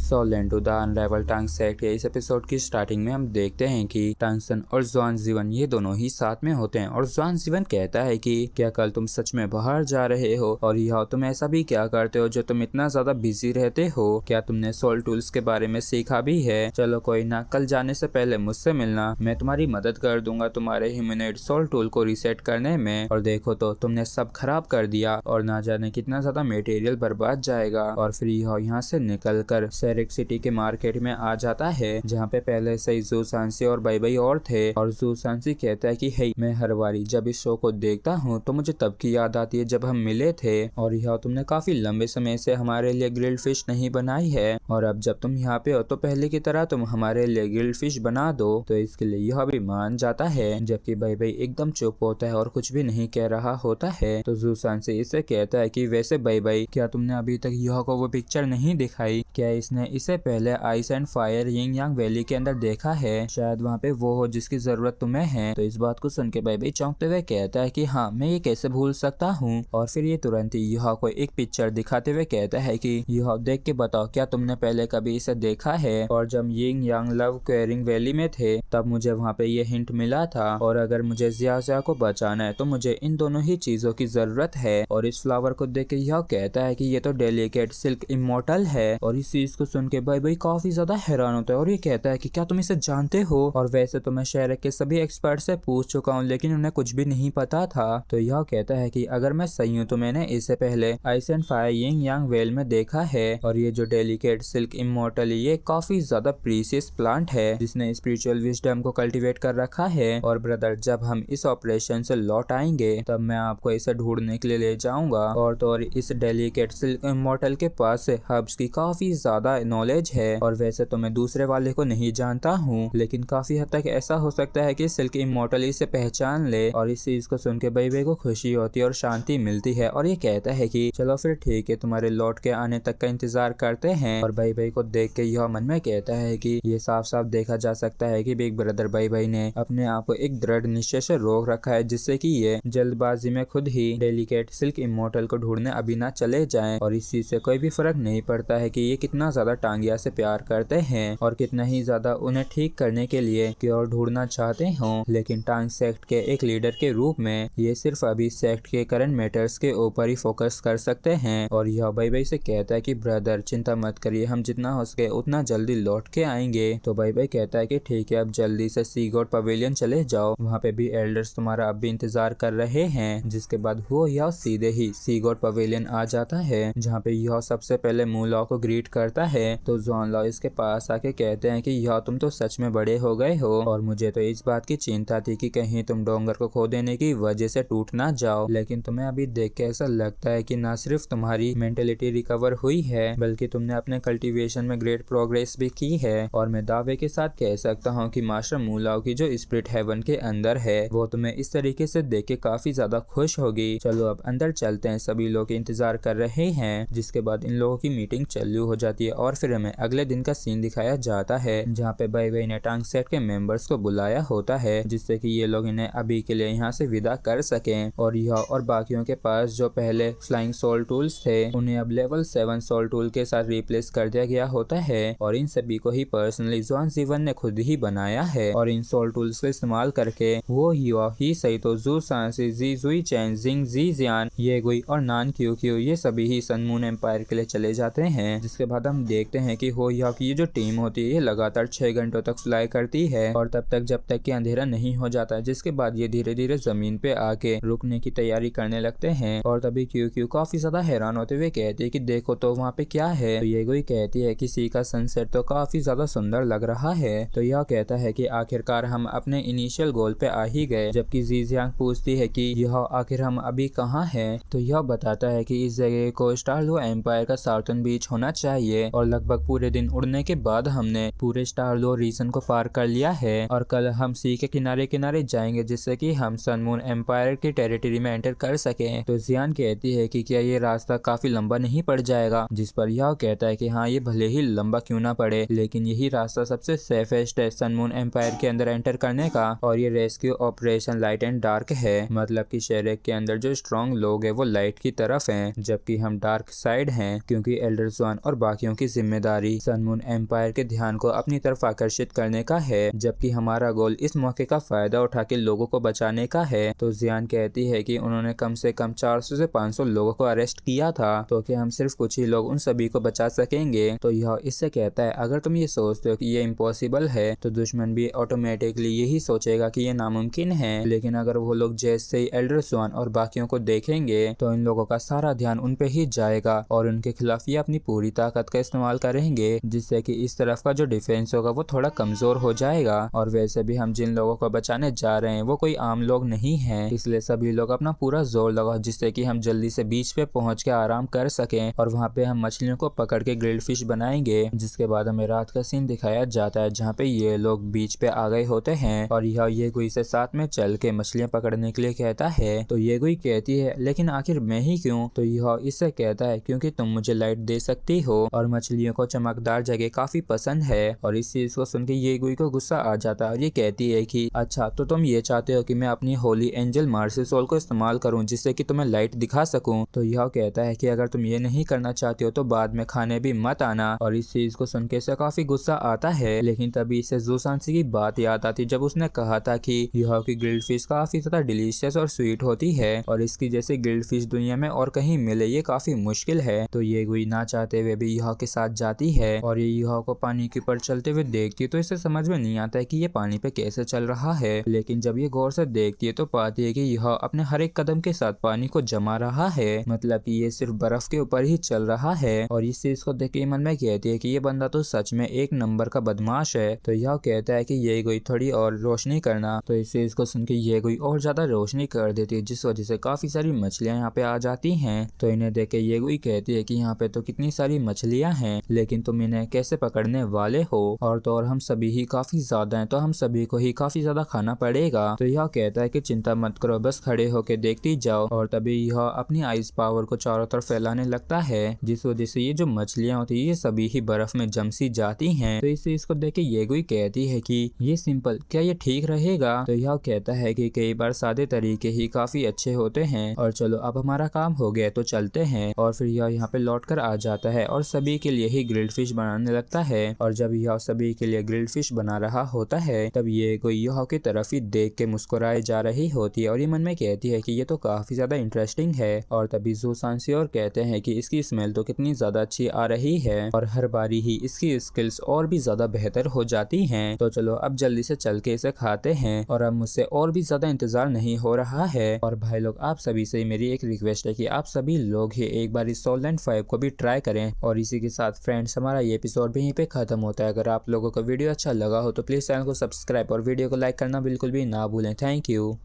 So lane to the अनराइवल टांग set के इस एपिसोड की स्टार्टिंग में हम देखते हैं कि टांगसन और जुआन जीवन ये दोनों ही साथ में होते हैं और जुआन जीवन कहता है कि क्या कल तुम सच में बाहर जा रहे हो और यह तुम ऐसा भी क्या करते हो जो तुम इतना ज्यादा बिजी रहते हो, क्या तुमने सोल टूल्स के बारे में सीखा भी है? चलो कोई ना, कल जाने से पहले मुझसे मिलना, मैं तुम्हारी मदद कर दूंगा तुम्हारे ह्यूमनॉइड सोल टूल को रीसेट करने में। और देखो तो तुमने सब खराब कर दिया और ना जाने कितना ज्यादा मटेरियल बर्बाद जाएगा। और फिर यह यहाँ से निकल कर सेरिक सिटी के मार्केट में आ जाता है जहाँ पे पहले से ही जू सांसी और बाई और थे। और जू सांसी कहता है कि हे, मैं हर बारी जब इस शो को देखता हूँ तो मुझे तब की याद आती है जब हम मिले थे और यह तुमने काफी लंबे समय से हमारे लिए ग्रिल्ड फिश नहीं बनाई है और अब जब तुम यहाँ पे हो तो पहले की तरह तुम हमारे लिए ग्रिल्ड फिश बना दो। तो इसके लिए यह भी मान जाता है जबकि बाई एकदम चुप होता है और कुछ भी नहीं कह रहा होता है। तो जू सांसी इससे कहता है कि वैसे बाई क्या तुमने अभी तक यह को वो पिक्चर नहीं दिखाई? क्या इसने इसे पहले ice and fire Ying Yang valley के अंदर देखा है? शायद वहाँ पे वो हो जिसकी जरूरत तुम्हें है। तो इस बात को सुन के बाई चौंकते हुए कहता है कि हाँ, मैं ये कैसे भूल सकता हूँ। और फिर ये तुरंत ही यह को एक पिक्चर दिखाते हुए कहता है कि यह देख के बताओ, क्या तुमने पहले कभी इसे देखा है? और जब यिंग यांग लव क्वेरिंग वैली में थे तब मुझे वहाँ पे ये हिंट मिला था और अगर मुझे जिया को बचाना है तो मुझे इन दोनों ही चीजों की जरूरत है। और इस फ्लावर को देख के यह कहता है कि ये तो डेलिकेट सिल्क इमोर्टल है। और इस चीज को सुन के बाई काफी ज्यादा हैरान होता है और ये कहता है कि क्या तुम इसे जानते हो? और वैसे तो मैं शहर के सभी एक्सपर्ट से पूछ चुका हूँ लेकिन उन्हें कुछ भी नहीं पता था। तो यह कहता है कि अगर मैं सही हूँ तो मैंने इसे पहले ice and fire Ying Yang well में देखा है और ये जो डेलिकेट सिल्क इमोर्टल ये काफी ज्यादा प्रीशियस प्लांट है जिसने स्पिरिचुअल विजडम को कल्टीवेट कर रखा है। और ब्रदर, जब हम इस ऑपरेशन से लौट आएंगे तब मैं आपको इसे ढूंढने के लिए ले जाऊंगा। और तो और इस डेलिकेट सिल्क इमोर्टल के पास हर्ब्स की काफी ज्यादा नॉलेज है और वैसे तो मैं दूसरे वाले को नहीं जानता हूँ लेकिन काफी हद तक ऐसा हो सकता है कि सिल्क इमोर्टल इसे पहचान ले। और इस चीज को सुन के बाई को खुशी होती है और शांति मिलती है और ये कहता है कि चलो फिर ठीक है, तुम्हारे लौट के आने तक का इंतजार करते हैं। और बाई को देख के यह मन में कहता है कि ये साफ साफ देखा जा सकता है कि बिग ब्रदर बाई ने अपने आप को एक दृढ़ निश्चय से रोक रखा है जिससे कि ये जल्दबाजी में खुद ही डेलिकेट सिल्क इमोर्टल को ढूंढने अभी ना चले जाएं। और इस चीज से कोई भी फर्क नहीं पड़ता है कि ये कितना ज्यादा टांगिया से प्यार करते हैं और कितना ही ज्यादा उन्हें ठीक करने के लिए की और ढूंढना चाहते हो, लेकिन टांग सेक्ट के एक लीडर के रूप में ये सिर्फ अभी सेक्ट के करंट मैटर्स के ऊपर ही फोकस कर सकते हैं। और यह बाई से कहता है कि ब्रदर चिंता मत करिए, हम जितना हो सके उतना जल्दी लौट के आएंगे। तो बाई कहता है कि ठीक है, अब जल्दी से सी गॉड पवेलियन चले जाओ, वहाँ पे भी एल्डर्स तुम्हारा अब भी इंतजार कर रहे हैं। जिसके बाद वो यह सीधे ही सी गॉड पवेलियन आ जाता है जहाँ पे यह सबसे पहले मूलॉ को ग्रीट करता है। तो जॉन लॉ इसके पास आके कहते हैं कि यह तुम तो सच में बड़े हो गए हो और मुझे तो इस बात की चिंता थी कि कहीं तुम डोंगर को खो देने की वजह से टूट ना जाओ, लेकिन तुम्हें अभी देख के ऐसा लगता है कि ना सिर्फ तुम्हारी मेंटेलिटी रिकवर हुई है बल्कि तुमने अपने कल्टीवेशन में ग्रेट प्रोग्रेस भी की है। और मैं दावे के साथ कह सकता हूँ कि मास्टर मूलाओ की जो स्पिरिट हेवन के अंदर है वो तुम्हें इस तरीके से देख के काफी ज्यादा खुश होगी। चलो अब अंदर चलते हैं, सभी लोग इंतजार कर रहे हैं। जिसके बाद इन लोगों की मीटिंग चालू हो जाती है और फिर हमें अगले दिन का सीन दिखाया जाता है जहाँ पे बाई ने टांग सेट के मेंबर्स को बुलाया होता है जिससे कि ये लोग इन्हें अभी के लिए यहाँ से विदा कर सकें। और यह और बाकियों के पास जो पहले फ्लाइंग सोल टूल्स थे उन्हें अब लेवल 7 सोल टूल के साथ रिप्लेस कर दिया गया होता है और इन सभी को ही पर्सनली जुआन जीवन ने खुद ही बनाया है। और इन सोल टूल्स का इस्तेमाल करके वो ही सही तो जू सांसी, जी जुई चैन, जिंग जी जियान, ये गुई और नान क्यू ये सभी ही सन मून एम्पायर के लिए चले जाते हैं। जिसके बाद हम देखते हैं कि हो या की ये जो टीम होती है ये लगातार 6 घंटों तक फ्लाई करती है और तब तक जब तक कि अंधेरा नहीं हो जाता। जिसके बाद ये धीरे धीरे जमीन पे आके रुकने की तैयारी करने लगते हैं। और तभी क्यू काफी ज्यादा हैरान होते हुए कहती है कि देखो तो वहाँ पे क्या है। तो ये कोई कहती है कि सी का सनसेट तो काफी ज्यादा सुंदर लग रहा है। तो यह कहता है कि आखिरकार हम अपने इनिशियल गोल पे आ ही गए। जबकि जी जियांग पूछती है कि यह आखिर हम अभी कहाँ हैं। तो यह बताता है कि इस जगह को स्टारलो एम्पायर का साउथर्न बीच होना चाहिए और लगभग पूरे दिन उड़ने के बाद हमने पूरे स्टारलो रीजन को पार कर लिया है और कल हम सी के किनारे किनारे जाएंगे जिससे कि हम सन मून एम्पायर की टेरिटरी में एंटर कर सकें। तो जियान कहती है कि क्या ये रास्ता काफी लंबा नहीं पड़ जाएगा, जिस पर यह कहता है कि हाँ, ये भले ही लंबा क्यों ना पड़े लेकिन यही रास्ता सबसे सेफेस्ट है सन मून एम्पायर के अंदर एंटर करने का। और ये rescue operation light and dark है, मतलब कि शहर के अंदर जो स्ट्रॉन्ग लोग है वो लाइट की तरफ हैं जबकि हम डार्क साइड हैं क्योंकि एल्डर जुआन और बाकियों की जिम्मेदारी सनमून एम्पायर के ध्यान को अपनी तरफ आकर्षित करने का है, जबकि हमारा गोल इस मौके का फायदा उठा के लोगों को बचाने का है। तो जियान कहती है कि उन्होंने कम से कम 400 से 500 लोगों को अरेस्ट किया था, तो क्या हम सिर्फ कुछ ही लोग उन सभी को बचा सकेंगे? तो यह इससे कहता है अगर तुम ये सोचते हो कि ये इम्पॉसिबल है तो दुश्मन भी ऑटोमेटिकली यही सोचेगा कि ये नामुमकिन है। लेकिन अगर वो लोग जैसे ही एल्डर स्वान और बाकियों को देखेंगे तो इन लोगों का सारा ध्यान उन पे ही जाएगा और उनके खिलाफ ये अपनी पूरी ताकत का इस्तेमाल करेंगे, जिससे कि इस तरफ का जो डिफेंस होगा वो थोड़ा कमजोर हो जाएगा। और वैसे भी हम जिन लोगों को बचाने जा रहे हैं वो कोई आम लोग नहीं है, इसलिए सभी लोग अपना पूरा जोर लगाओ जिससे कि हम जल्दी से बीच पे पहुंच के आराम कर सकें और वहाँ पे हम मछलियों को पकड़ के ग्रिल्ड फिश बनाएंगे। जिसके बाद हमें रात का सीन दिखाया जाता है जहाँ पे ये लोग बीच पे आ गए होते हैं और यह येगुई से साथ में चल के मछलियां पकड़ने के लिए कहता है। तो येगुई कहती है लेकिन आखिर मैं ही क्यों? तो यह इससे कहता है क्योंकि तुम मुझे लाइट दे सकती हो और मछलियों को चमकदार जगह काफी पसंद है। और इस चीज को सुन के येगुई को गुस्सा आ जाता है और ये कहती है कि अच्छा तो तुम ये चाहते हो कि मैं अपनी होली एंजल मार्सी सोल को इस्तेमाल करूं जिससे कि तुम्हें लाइट दिखा सकूं। तो यह कहता है कि अगर तुम ये नहीं करना चाहते हो तो बाद में खाने भी मत आना। और इस चीज को सुन के इसे काफी गुस्सा आता है, लेकिन तभी इसे ज़ूसांसी की बात याद आती जब उसने कहा था कि यह की ग्रिल्ड फिश काफी ज्यादा डिलीशियस और स्वीट होती है और इसकी जैसी ग्रिल्ड फिश दुनिया में और कहीं मिले ये काफी मुश्किल है। तो येगुई ना चाहते हुए भी यह के साथ जाती है और ये यह को पानी के ऊपर चलते हुए देखती है तो इसे समझ में नहीं आता है कि ये पानी पे कैसे चल रहा है। लेकिन जब ये गौर से देखती है तो पाती है कि यह अपने हर एक कदम के साथ पानी को जमा रहा है, मतलब कि ये सिर्फ बर्फ के ऊपर ही चल रहा है। और इस चीज को देख के मन में कहती है कि ये बंदा तो सच में एक नंबर का बदमाश है। तो यह कहता है कि येगुई थोड़ी और रोशनी करना। तो इस चीज को सुन के येगुई और ज्यादा रोशनी कर देती है जिस वजह से काफी सारी मछलियां यहाँ पे आ जाती हैं। तो इन्हें देख के येगुई कहती है कि यहाँ पे तो कितनी सारी मछलियां हैं लेकिन तुम इन्हें कैसे पकड़ने वाले हो? और तो और हम सभी ही काफी ज्यादा हैं तो हम सभी को ही काफी ज्यादा खाना पड़ेगा। तो यह कहता है कि चिंता मत करो, बस खड़े होके देखती जाओ। और तभी यह अपनी आइस पावर को चारों तरफ फैलाने लगता है जिस वजह से ये जो मछलियां होती है ये सभी ही बर्फ में जम सी जाती हैं। तो इस चीज को देख के येगुई कहती है कि ये सिंपल क्या ये ठीक रहेगा? तो यह कहता है कि कई बार सादे तरीके ही काफी अच्छे होते हैं और चलो अब हमारा काम हो गया तो चलते हैं। और फिर यह यहाँ पे लौट कर आ जाता है और सभी के लिए ही ग्रिल्ड फिश बनाने लगता है। और जब यह सभी के लिए ग्रिल्ड फिश बना रहा होता है तब ये कोई यह की तरफ ही देख के मुस्कुराए जा रही होती है और ये मन में कहती है कि ये तो काफी ज्यादा इंटरेस्टिंग है। और तभी ज़ूसांसी और कहते हैं कि इसकी स्मेल तो कितनी ज्यादा अच्छी आ रही है और हर बारी ही इसकी स्किल्स और भी ज्यादा बेहतर हो जाती हैं। तो चलो अब जल्दी से चल के इसे खाते हैं और अब मुझसे और भी ज्यादा इंतजार नहीं हो रहा है। और भाई लोग आप सभी से मेरी एक रिक्वेस्ट है कि आप सभी लोग ही एक बार इस सोलैंड 5 को भी ट्राई करें। और इसी के साथ फ्रेंड्स हमारा ये एपिसोड भी यहीं पे खत्म होता है। अगर आप लोगों को वीडियो अच्छा लगा हो तो प्लीज चैनल को सब्सक्राइब और वीडियो को लाइक करना बिल्कुल भी ना भूलें। Thank you.